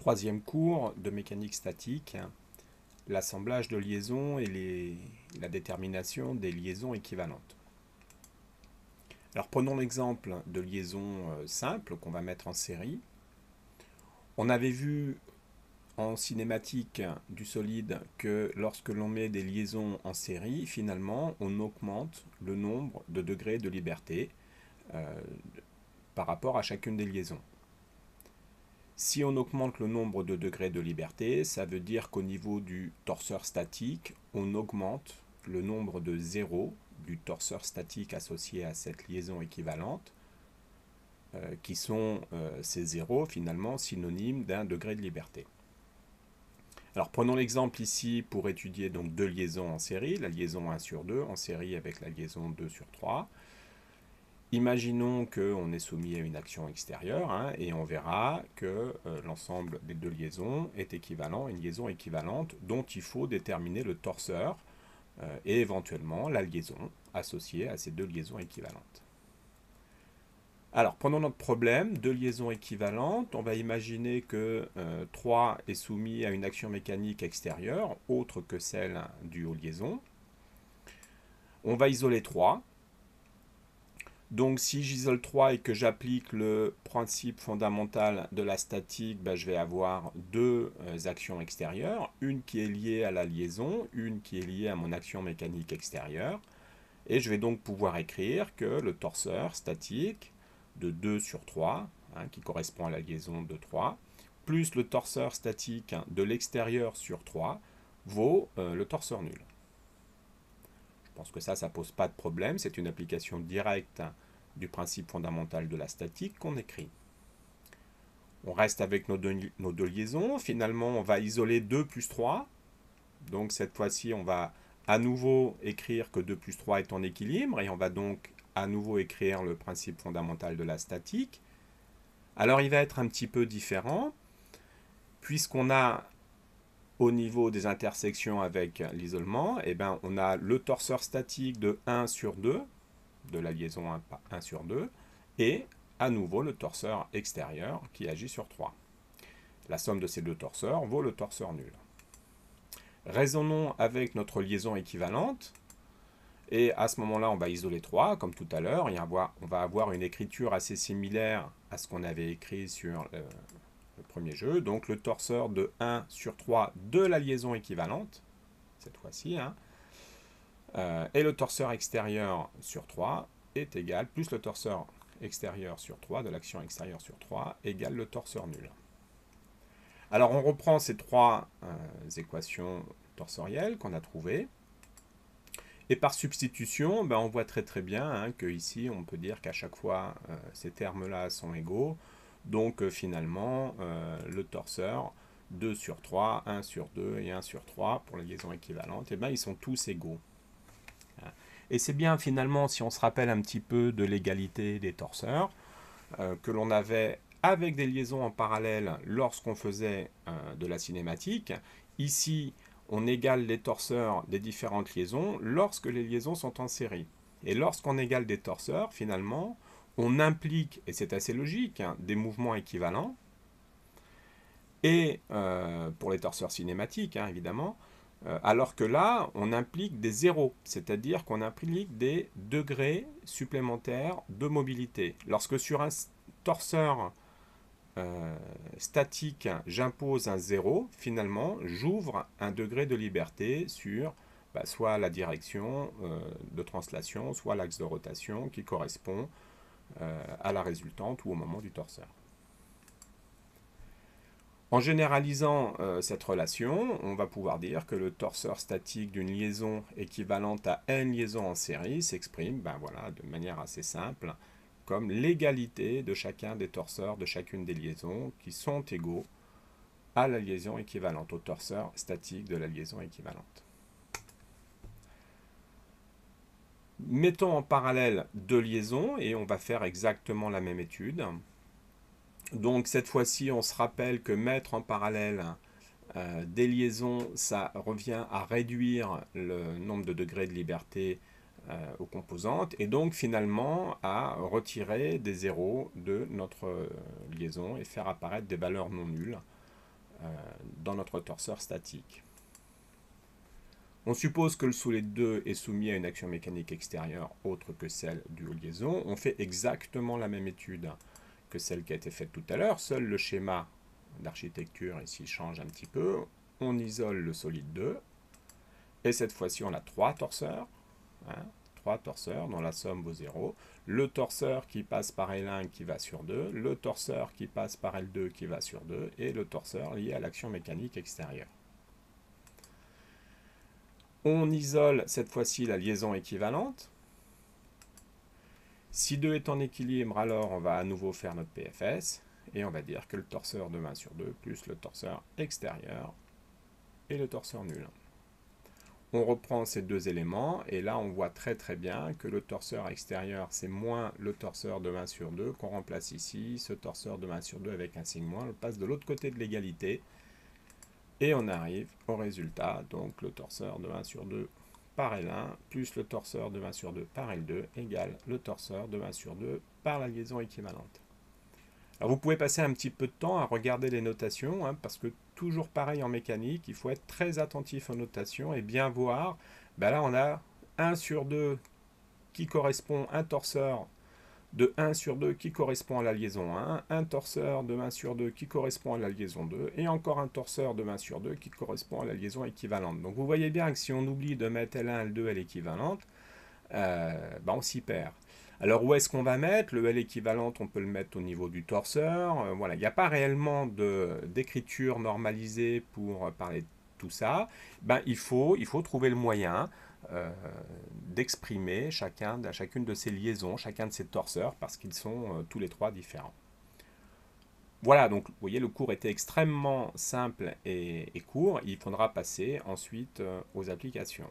Troisième cours de mécanique statique, l'assemblage de liaisons et la détermination des liaisons équivalentes. Alors prenons l'exemple de liaisons simples qu'on va mettre en série. On avait vu en cinématique du solide que lorsque l'on met des liaisons en série, finalement, on augmente le nombre de degrés de liberté par rapport à chacune des liaisons. Si on augmente le nombre de degrés de liberté, ça veut dire qu'au niveau du torseur statique, on augmente le nombre de zéros du torseur statique associé à cette liaison équivalente, qui sont ces zéros finalement synonymes d'un degré de liberté. Alors prenons l'exemple ici pour étudier donc deux liaisons en série, la liaison 1 sur 2 en série avec la liaison 2 sur 3. Imaginons qu'on est soumis à une action extérieure et on verra que l'ensemble des deux liaisons est équivalent à une liaison équivalente dont il faut déterminer le torseur et éventuellement la liaison associée à ces deux liaisons équivalentes. Alors, prenons notre problème, deux liaisons équivalentes. On va imaginer que 3 est soumis à une action mécanique extérieure, autre que celle due aux liaisons. On va isoler 3. Donc, si j'isole 3 et que j'applique le principe fondamental de la statique, je vais avoir deux actions extérieures, une qui est liée à la liaison, une qui est liée à mon action mécanique extérieure. Et je vais donc pouvoir écrire que le torseur statique de 2 sur 3, qui correspond à la liaison de 3, plus le torseur statique de l'extérieur sur 3, vaut le torseur nul. Je pense que ça ne pose pas de problème, c'est une application directe du principe fondamental de la statique qu'on écrit. On reste avec nos deux liaisons, finalement on va isoler 2 plus 3, donc cette fois-ci on va à nouveau écrire que 2 plus 3 est en équilibre, et on va donc à nouveau écrire le principe fondamental de la statique. Alors il va être un petit peu différent, puisqu'on a au niveau des intersections avec l'isolement, on a le torseur statique de 1 sur 2, de la liaison 1 sur 2, et à nouveau le torseur extérieur qui agit sur 3. La somme de ces deux torseurs vaut le torseur nul. Raisonnons avec notre liaison équivalente, et à ce moment-là, on va isoler 3, comme tout à l'heure, et on va avoir une écriture assez similaire à ce qu'on avait écrit sur le premier jeu. Donc le torseur de 1 sur 3 de la liaison équivalente, cette fois-ci, et le torseur extérieur sur 3 est égal, plus le torseur extérieur sur 3 de l'action extérieure sur 3, égale le torseur nul. Alors on reprend ces trois équations torsorielles qu'on a trouvées. Et par substitution, on voit très bien qu'ici, on peut dire qu'à chaque fois, ces termes-là sont égaux. Donc finalement, le torseur 2 sur 3, 1 sur 2 et 1 sur 3 pour la liaison équivalente, ils sont tous égaux. Et c'est bien finalement, si on se rappelle un petit peu de l'égalité des torseurs, que l'on avait avec des liaisons en parallèle lorsqu'on faisait de la cinématique. Ici, on égale les torseurs des différentes liaisons lorsque les liaisons sont en série. Et lorsqu'on égale des torseurs, finalement, on implique, et c'est assez logique, des mouvements équivalents. Et pour les torseurs cinématiques, évidemment, alors que là, on implique des zéros, c'est-à-dire qu'on implique des degrés supplémentaires de mobilité. Lorsque sur un torseur statique, j'impose un 0, finalement, j'ouvre un degré de liberté sur soit la direction de translation, soit l'axe de rotation qui correspond à la résultante ou au moment du torseur. En généralisant cette relation, on va pouvoir dire que le torseur statique d'une liaison équivalente à n liaisons en série s'exprime de manière assez simple, comme l'égalité de chacun des torseurs de chacune des liaisons qui sont égaux à la liaison équivalente, au torseur statique de la liaison équivalente. Mettons en parallèle deux liaisons et on va faire exactement la même étude. Donc cette fois-ci, on se rappelle que mettre en parallèle des liaisons, ça revient à réduire le nombre de degrés de liberté aux composantes, et donc finalement à retirer des zéros de notre liaison et faire apparaître des valeurs non nulles dans notre torseur statique. On suppose que le solide 2 est soumis à une action mécanique extérieure autre que celle du liaison. On fait exactement la même étude que celle qui a été faite tout à l'heure. Seul le schéma d'architecture ici change un petit peu. On isole le solide 2. Et cette fois-ci, on a 3 torseurs. 3 torseurs dont la somme vaut 0. Le torseur qui passe par L1 qui va sur 2. Le torseur qui passe par L2 qui va sur 2. Et le torseur lié à l'action mécanique extérieure. On isole cette fois-ci la liaison équivalente. Si 2 est en équilibre, alors on va à nouveau faire notre PFS. Et on va dire que le torseur de 1 sur 2 plus le torseur extérieur et le torseur nul. On reprend ces deux éléments et là on voit très très bien que le torseur extérieur c'est moins le torseur de 1 sur 2 qu'on remplace ici. Ce torseur de 1 sur 2 avec un signe moins, on le passe de l'autre côté de l'égalité et on arrive au résultat. Donc le torseur de 1 sur 2 par L1 plus le torseur de 1 sur 2 par L2 égale le torseur de 1 sur 2 par la liaison équivalente. Alors vous pouvez passer un petit peu de temps à regarder les notations, parce que toujours pareil en mécanique, il faut être très attentif aux notations et bien voir. Là on a 1 sur 2 qui correspond à un torseur de 1 sur 2 qui correspond à la liaison 1, un torseur de 1 sur 2 qui correspond à la liaison 2, et encore un torseur de 1 sur 2 qui correspond à la liaison équivalente. Donc vous voyez bien que si on oublie de mettre L1, L2, L équivalente, on s'y perd. Alors où est-ce qu'on va mettre le L équivalente? On peut le mettre au niveau du torseur. Voilà, il n'y a pas réellement d'écriture normalisée pour parler de tout ça. Il faut trouver le moyen d'exprimer chacune de ces liaisons, chacun de ces torseurs, parce qu'ils sont tous les trois différents. Voilà, donc vous voyez, le cours était extrêmement simple et court. Il faudra passer ensuite aux applications.